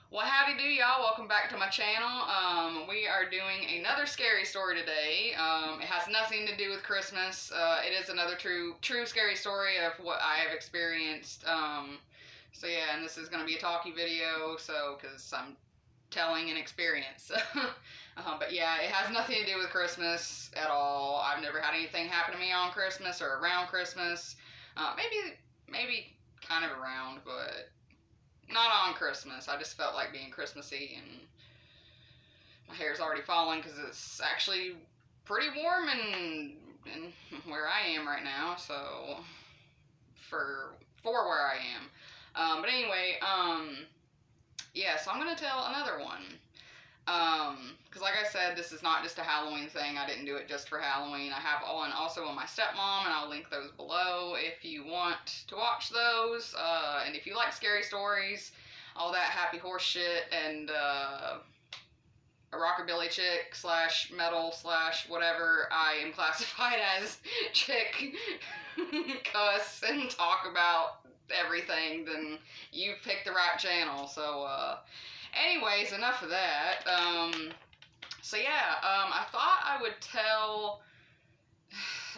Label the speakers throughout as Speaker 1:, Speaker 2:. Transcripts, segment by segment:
Speaker 1: Well, howdy do, y'all. Welcome back to my channel. We are doing another scary story today. It has nothing to do with Christmas. It is another true scary story of what I have experienced. So yeah, and this is going to be a talkie video, so because I'm telling an experience. But yeah, it has nothing to do with Christmas at all. I've never had anything happen to me on Christmas or around Christmas. Maybe kind of around, but not on Christmas. I just felt like being Christmassy, and my hair's already falling because it's actually pretty warm in where I am right now. So for where I am, but anyway, yeah. So I'm gonna tell another one. Because like I said, this is not just a Halloween thing. I didn't do it just for Halloween. I have one also on my stepmom, and I'll link those below if you want to watch those. And if you like scary stories, all that happy horse shit, and a rockabilly chick slash metal slash whatever I am classified as chick, cuss and talk about everything, then you've picked the right channel. So, anyways, enough of that. So yeah, I thought I would tell.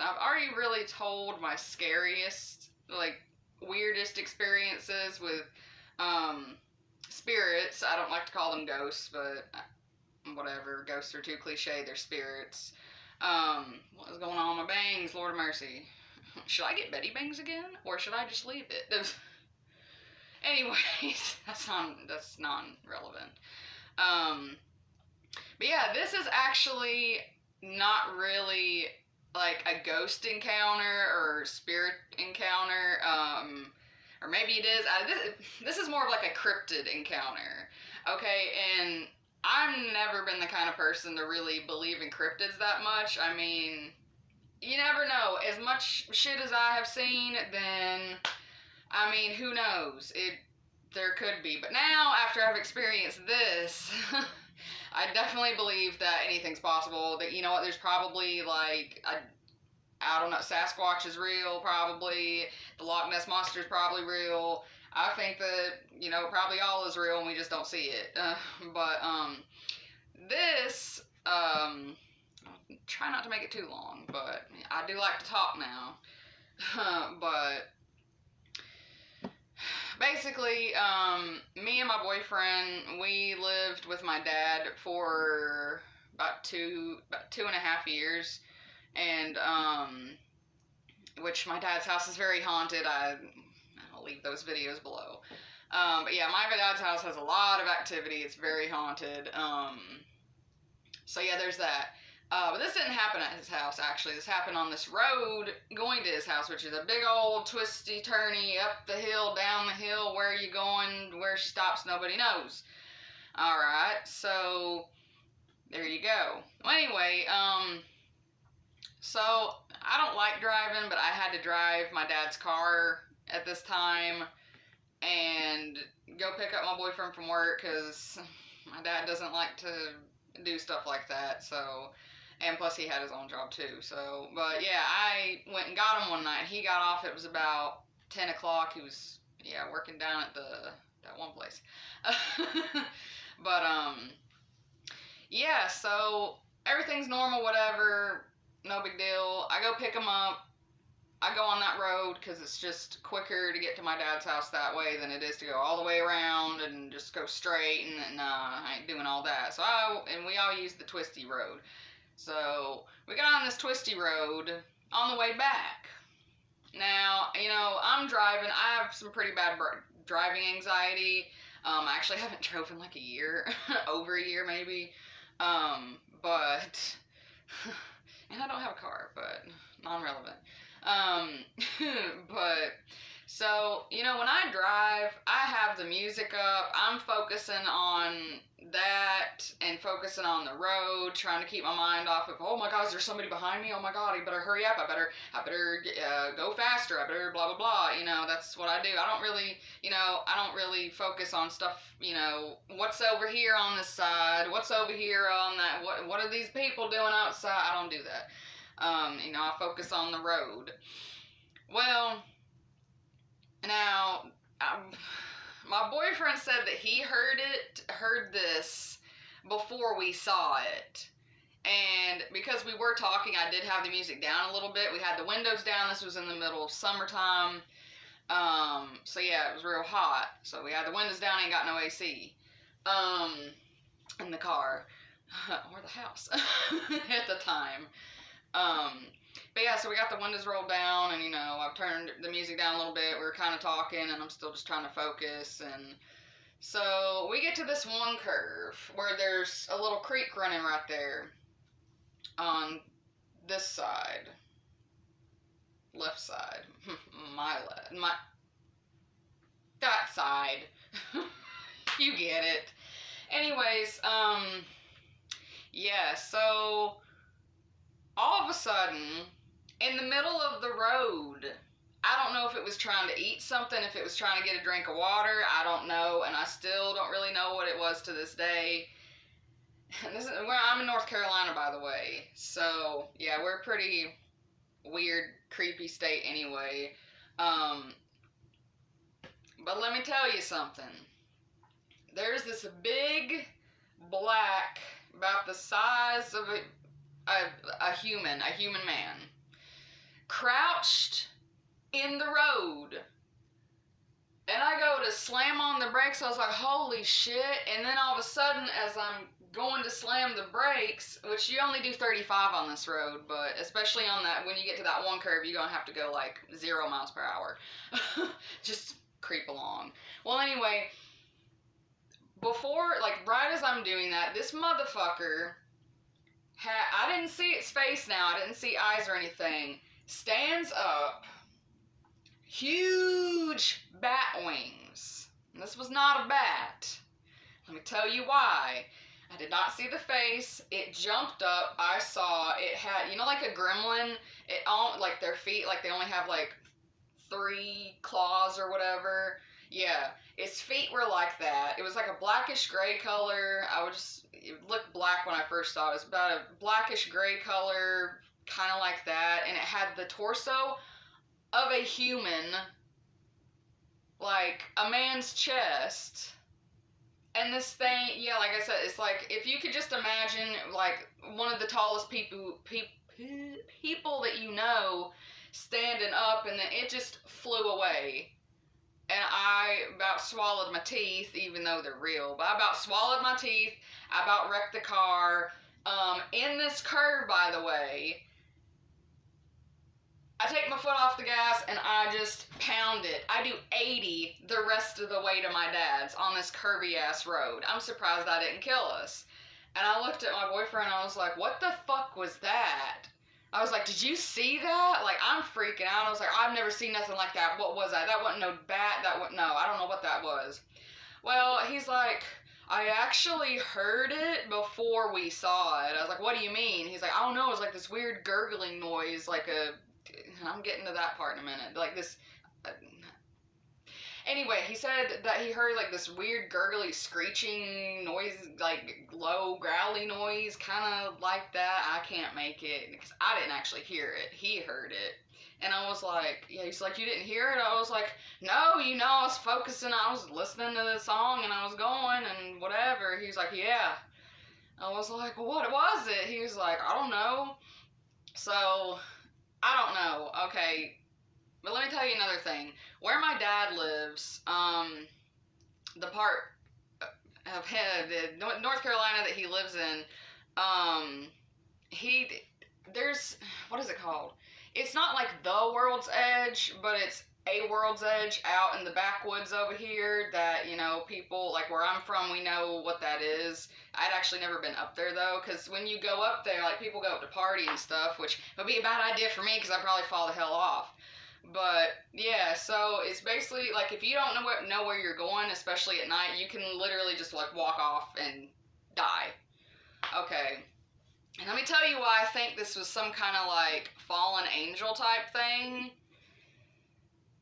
Speaker 1: I've already really told my scariest, like weirdest experiences with spirits. I don't like to call them ghosts, but whatever. Ghosts are too cliche. They're spirits. What is going on with my bangs? Lord of mercy. Should I get Betty bangs again, or should I just leave it? Anyways, that's non-relevant. But yeah, this is actually not really like a ghost encounter or spirit encounter. Or maybe it is. This is more of like a cryptid encounter. Okay, and I've never been the kind of person to really believe in cryptids that much. I mean, you never know. As much shit as I have seen, then I mean, who knows? There could be. But now, after I've experienced this, I definitely believe that anything's possible. That, you know what, there's probably like, I don't know, Sasquatch is real, probably. The Loch Ness Monster is probably real. I think that, you know, probably all is real and we just don't see it. This, I'll try not to make it too long, but I do like to talk now. But basically, me and my boyfriend, we lived with my dad for about two and a half years, and which my dad's house is very haunted. I'll leave those videos below. But yeah, my dad's house has a lot of activity. It's very haunted. So yeah, there's that. But this didn't happen at his house, actually. This happened on this road going to his house, which is a big old twisty turny up the hill, down the hill. Where you going, where she stops, nobody knows. Alright, so there you go. Well, anyway, so I don't like driving, but I had to drive my dad's car at this time and go pick up my boyfriend from work because my dad doesn't like to do stuff like that. So, and plus he had his own job too. So, but yeah, I went and got him one night. He got off. It was about 10 o'clock. He was, yeah, working down at that one place. But yeah. So everything's normal. Whatever. No big deal. I go pick him up. I go on that road because it's just quicker to get to my dad's house that way than it is to go all the way around and just go straight, and I ain't doing all that. So we all use the twisty road. So we got on this twisty road on the way back. Now, you know, I'm driving. I have some pretty bad driving anxiety. I actually haven't drove in like a year, over a year maybe. But, and I don't have a car, but non-relevant. But, so, you know, when I drive, I have the music up. I'm focusing on that and focusing on the road, trying to keep my mind off of, oh my God, is there somebody behind me? Oh my God, I better hurry up. I better go faster. I better blah, blah, blah. You know, that's what I do. I don't really focus on stuff, you know, what's over here on this side, what's over here on that, what are these people doing outside? I don't do that. You know, I focus on the road. Well, now, my boyfriend said that he heard this before we saw it. And because we were talking, I did have the music down a little bit. We had the windows down. This was in the middle of summertime. So yeah, it was real hot. So we had the windows down and got no AC. In the car. Or the house. At the time. But yeah, so we got the windows rolled down, and I've turned the music down a little bit. We were kind of talking, and I'm still just trying to focus. And so we get to this one curve where there's a little creek running right there on this side, left side, that side. You get it. Anyways, yeah, so all of a sudden, in the middle of the road, I don't know if it was trying to eat something, if it was trying to get a drink of water, I don't know, and I still don't really know what it was to this day. And this is where I'm in North Carolina, by the way, so yeah, we're a pretty weird, creepy state anyway. But let me tell you something. There's this big, black, about the size of a human man, crouched in the road. And I go to slam on the brakes. I was like, holy shit. And then all of a sudden, as I'm going to slam the brakes, which you only do 35 on this road, but especially on that, when you get to that one curve, you're going to have to go like 0 miles per hour. Just creep along. Well, anyway, before, like, right as I'm doing that, this motherfucker I didn't see its face now, I didn't see eyes or anything, stands up, huge bat wings. And this was not a bat. Let me tell you why. I did not see the face. It jumped up. I saw it had, like a gremlin, it all, like their feet, like they only have like 3 claws or whatever. Yeah, its feet were like that. It was like a blackish gray color. It looked black when I first saw it. It was about a blackish gray color, kind of like that. And it had the torso of a human, like a man's chest. And this thing, yeah, like I said, it's like, if you could just imagine, like, one of the tallest people that you know standing up, and then it just flew away. And I about swallowed my teeth, even though they're real. But I about swallowed my teeth. I about wrecked the car. In this curve, by the way, I take my foot off the gas and I just pound it. I do 80 the rest of the way to my dad's on this curvy-ass road. I'm surprised that didn't kill us. And I looked at my boyfriend and I was like, what the fuck was that? I was like, did you see that? Like, I'm freaking out. I was like, I've never seen nothing like that. What was that? That wasn't no bat. No, I don't know what that was. Well, he's like, I actually heard it before we saw it. I was like, what do you mean? He's like, I don't know. It was like this weird gurgling noise, like I'm getting to that part in a minute. Like this. Anyway, he said that he heard like this weird gurgly screeching noise, like low growly noise, kind of like that. I can't make it because I didn't actually hear it. He heard it. And I was like, yeah, he's like, you didn't hear it? I was like, no, I was focusing. I was listening to the song and I was going and whatever. He's like, yeah. I was like, well, what was it? He was like, I don't know. So, I don't know. Okay. But let me tell you another thing. Where my dad lives, the part of North Carolina that he lives in, there's, what is it called? It's not like the world's edge, but it's a world's edge out in the backwoods over here that, people, like where I'm from, we know what that is. I'd actually never been up there, though, because when you go up there, like, people go up to party and stuff, which would be a bad idea for me because I'd probably fall the hell off. But, yeah, so it's basically, like, if you don't know where you're going, especially at night, you can literally just, like, walk off and die. Okay. And let me tell you why I think this was some kind of, like, fallen angel type thing.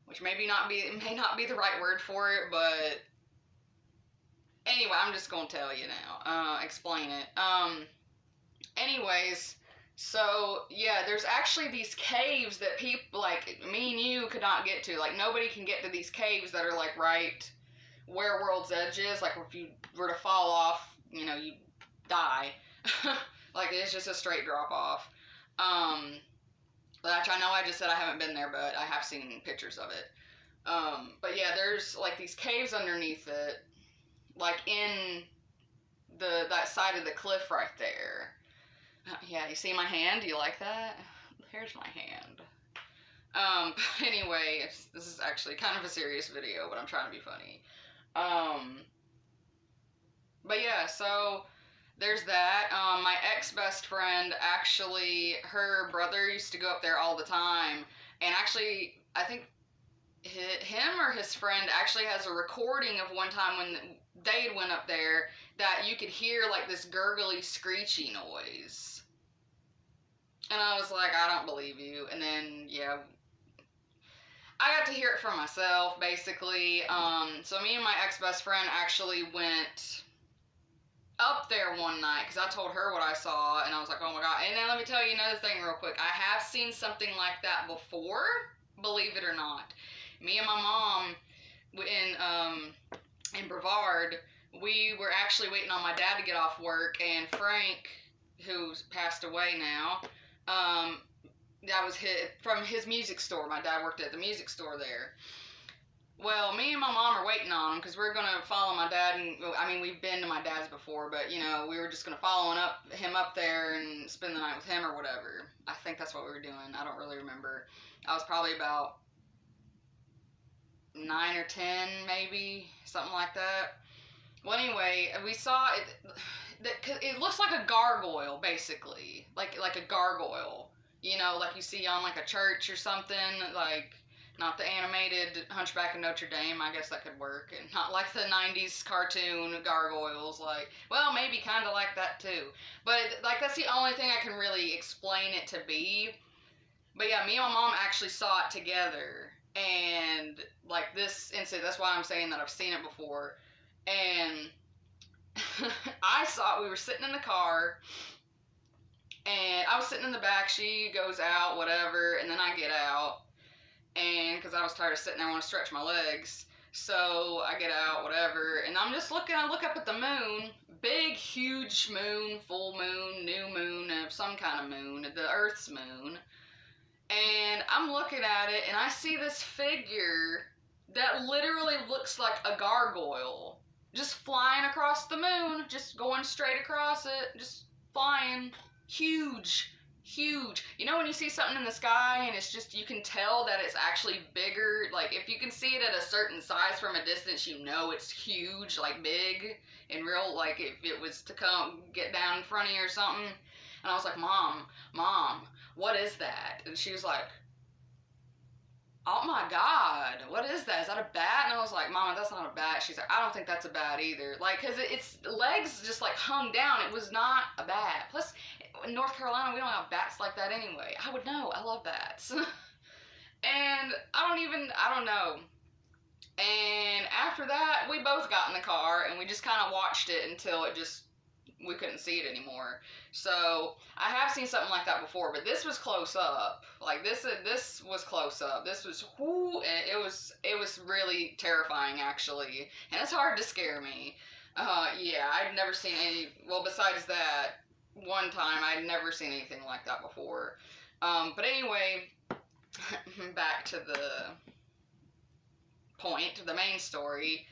Speaker 1: Which may not be the right word for it, but anyway, I'm just going to tell you now. Explain it. Anyways, so, yeah, there's actually these caves that people, like, me and you could not get to. Like, nobody can get to these caves that are, like, right where World's Edge is. Like if you were to fall off, you know, you die. Like it's just a straight drop off. Which I know I just said I haven't been there, but I have seen pictures of it. But yeah, there's like these caves underneath it, like in that side of the cliff right there. Yeah, you see my hand? Do you like that? Here's my hand. Anyway, this is actually kind of a serious video, but I'm trying to be funny. But yeah, so there's that. My ex-best friend, actually, her brother used to go up there all the time. And actually, I think him or his friend actually has a recording of one time when they went up there that you could hear like this gurgly, screechy noise. And I was like, I don't believe you. And then, yeah, I got to hear it for myself, basically. So me and my ex-best friend actually went up there one night because I told her what I saw, and I was like, oh my god. And then let me tell you another thing real quick. I have seen something like that before, believe it or not. Me and my mom in Brevard, we were actually waiting on my dad to get off work, and Frank, who's passed away now, that was from his music store. My dad worked at the music store there. Well, me and my mom are waiting on him because we're going to follow my dad. And I mean, we've been to my dad's before, but, you know, we were just going to follow him up there and spend the night with him or whatever. I think that's what we were doing. I don't really remember. I was probably about 9 or 10, maybe, something like that. Well, anyway, we saw it. It looks like a gargoyle, basically. Like a gargoyle. You know, like you see on, like, a church or something, like... Not the animated Hunchback of Notre Dame. I guess that could work. And not like the 90s cartoon gargoyles. Like, well, maybe kind of like that too. But, like, that's the only thing I can really explain it to be. But yeah, me and my mom actually saw it together. And, like, this incident, that's why I'm saying that I've seen it before. And we were sitting in the car. And I was sitting in the back. She goes out, whatever. And then I get out. And because I was tired of sitting there, I want to stretch my legs. So I get out, whatever, and I'm just looking. I look up at the moon, big, huge moon, full moon, new moon, some kind of moon, the Earth's moon. And I'm looking at it, and I see this figure that literally looks like a gargoyle, just flying across the moon, just going straight across it, just flying, huge. Huge. You know when you see something in the sky and it's just, you can tell that it's actually bigger, like if you can see it at a certain size from a distance, you know it's huge, like big, and real, like if it was to come get down in front of you or something. And I was like, Mom, what is that? And she was like, oh my god, what is that? Is that a bat? And I was like, Mama, that's not a bat. She's like, I don't think that's a bat either. Like, because its legs just like hung down. It was not a bat. Plus, in North Carolina, we don't have bats like that anyway. I would know. I love bats. And I don't know. And after that, we both got in the car and we just kind of watched it until we couldn't see it anymore. So I have seen something like that before, but this was close up. Like this was close up. This was and it was really terrifying actually, and it's hard to scare me. Yeah, I'd never seen any. Well, besides that one time, I'd never seen anything like that before. But anyway, back to the point, the main story.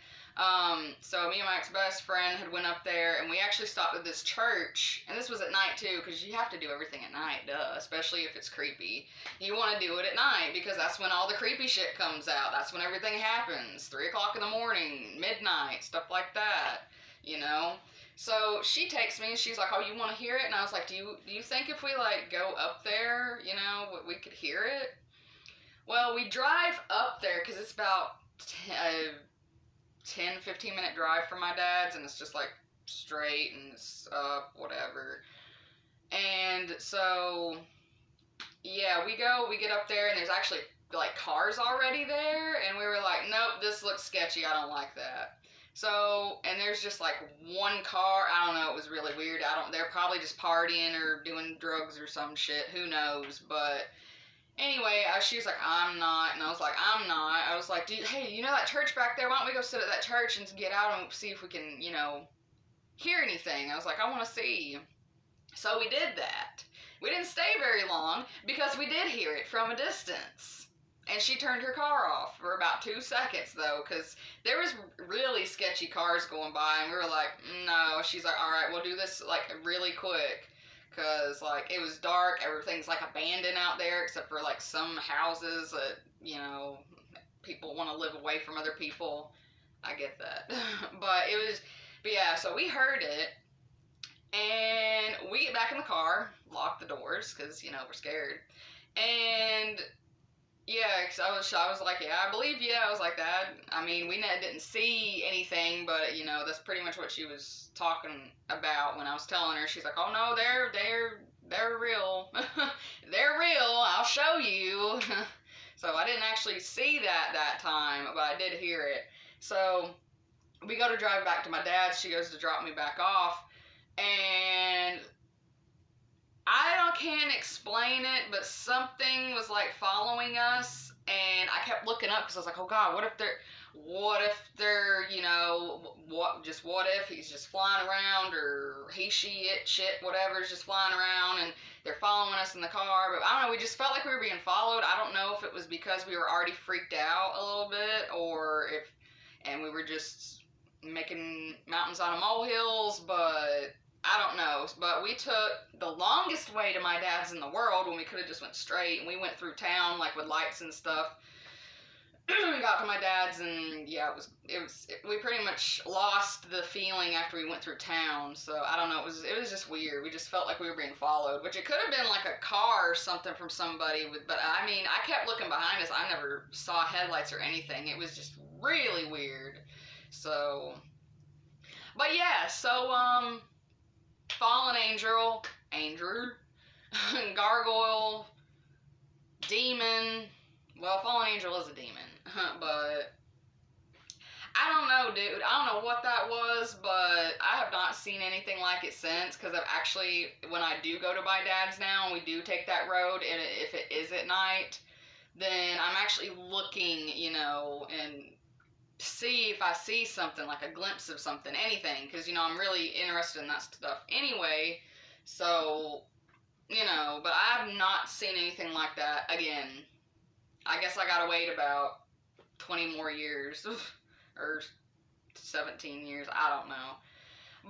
Speaker 1: So me and my ex-best friend had went up there, and we actually stopped at this church, and this was at night too, because you have to do everything at night, duh, especially if it's creepy. You want to do it at night, because that's when all the creepy shit comes out. That's when everything happens. 3 o'clock in the morning, midnight, stuff like that, you know? So she takes me, and she's like, oh, you want to hear it? And I was like, do you think if we, like, go up there, you know, we could hear it? Well, we drive up there, because it's about 10-15 minute drive from my dad's, and it's just like straight and it's up, whatever. And so yeah, we get up there, and there's actually like cars already there, and we were like, nope, this looks sketchy, I don't like that. So, and there's just like one car, I don't know, it was really weird. They're probably just partying or doing drugs or some shit, who knows, but Anyway, she was like, I'm not. And I was like, I'm not. I was like, hey, you know that church back there? Why don't we go sit at that church and get out and see if we can, hear anything? I was like, I want to see. So we did that. We didn't stay very long because we did hear it from a distance. And she turned her car off for about 2 seconds, though, because there was really sketchy cars going by, and we were like, no. She's like, all right, we'll do this, like, really quick, because, like, it was dark, everything's, like, abandoned out there, except for, like, some houses that, people want to live away from other people. I get that. But yeah, so we heard it, and we get back in the car, lock the doors, because, we're scared, and yeah, because I was like, yeah, I believe you. I was like that. I mean, we didn't see anything, but that's pretty much what she was talking about when I was telling her. She's like, oh no, they're real. They're real. I'll show you. So I didn't actually see that time, but I did hear it. So we go to drive back to my dad's. She goes to drop me back off, and can't explain it, but something was like following us, and I kept looking up because I was like, oh God, what if they're, what if he's just flying around, or he, she, it, shit, whatever is just flying around, and they're following us in the car. But I don't know, we just felt like we were being followed. I don't know if it was because we were already freaked out a little bit, and we were just making mountains out of molehills, but I don't know. But we took the longest way to my dad's in the world when we could have just went straight, and we went through town like with lights and stuff. We got to my dad's, and yeah, we pretty much lost the feeling after we went through town. So I don't know, it was just weird. We just felt like we were being followed, which it could have been like a car or something from somebody, but I mean, I kept looking behind us. I never saw headlights or anything. It was just really weird. So, but yeah, so fallen angel, gargoyle, demon. Well, fallen angel is a demon, but I don't know, dude. I don't know what that was, but I have not seen anything like it since, because I've actually, when I do go to my dad's now, and we do take that road, and if it is at night, then I'm actually looking, and see if I see something, like a glimpse of something, anything, because, I'm really interested in that stuff anyway, so, but I have not seen anything like that again. I guess I gotta wait about 20 more years, or 17 years, I don't know.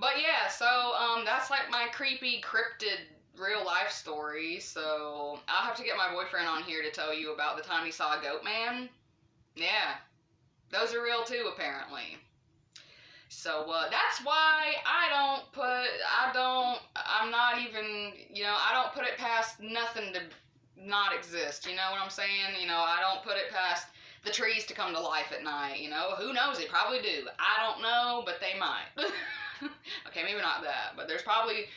Speaker 1: But yeah, so, that's like my creepy cryptid real life story, so I'll have to get my boyfriend on here to tell you about the time he saw a goat man. Yeah. Those are real too, apparently. So, that's why I'm not even, I don't put it past nothing to not exist, you know what I'm saying? I don't put it past the trees to come to life at night, who knows, they probably do. I don't know, but they might. Okay, maybe not that, but there's probably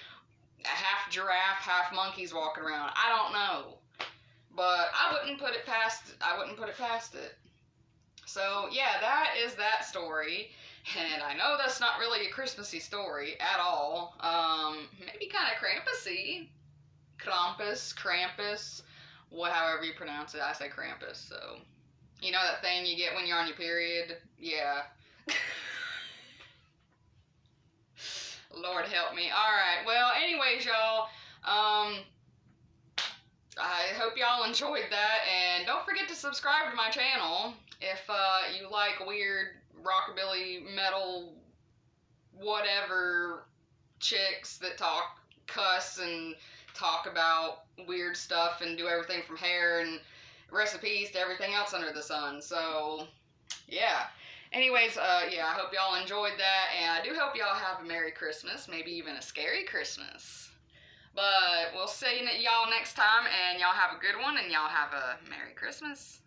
Speaker 1: a half giraffe, half monkeys walking around. I don't know. But I wouldn't put it past it. So, yeah, that is that story. And I know that's not really a Christmassy story at all. Maybe kind of Krampusy. Krampus, however you pronounce it. I say Krampus, so. You know that thing you get when you're on your period? Yeah. Lord help me. Alright, well, anyways, y'all, I hope y'all enjoyed that, and don't forget to subscribe to my channel if you like weird rockabilly, metal, whatever chicks that cuss and talk about weird stuff and do everything from hair and recipes to everything else under the sun. So, yeah. Anyways, yeah, I hope y'all enjoyed that, and I do hope y'all have a Merry Christmas, maybe even a scary Christmas. But we'll see y'all next time, and y'all have a good one, and y'all have a Merry Christmas.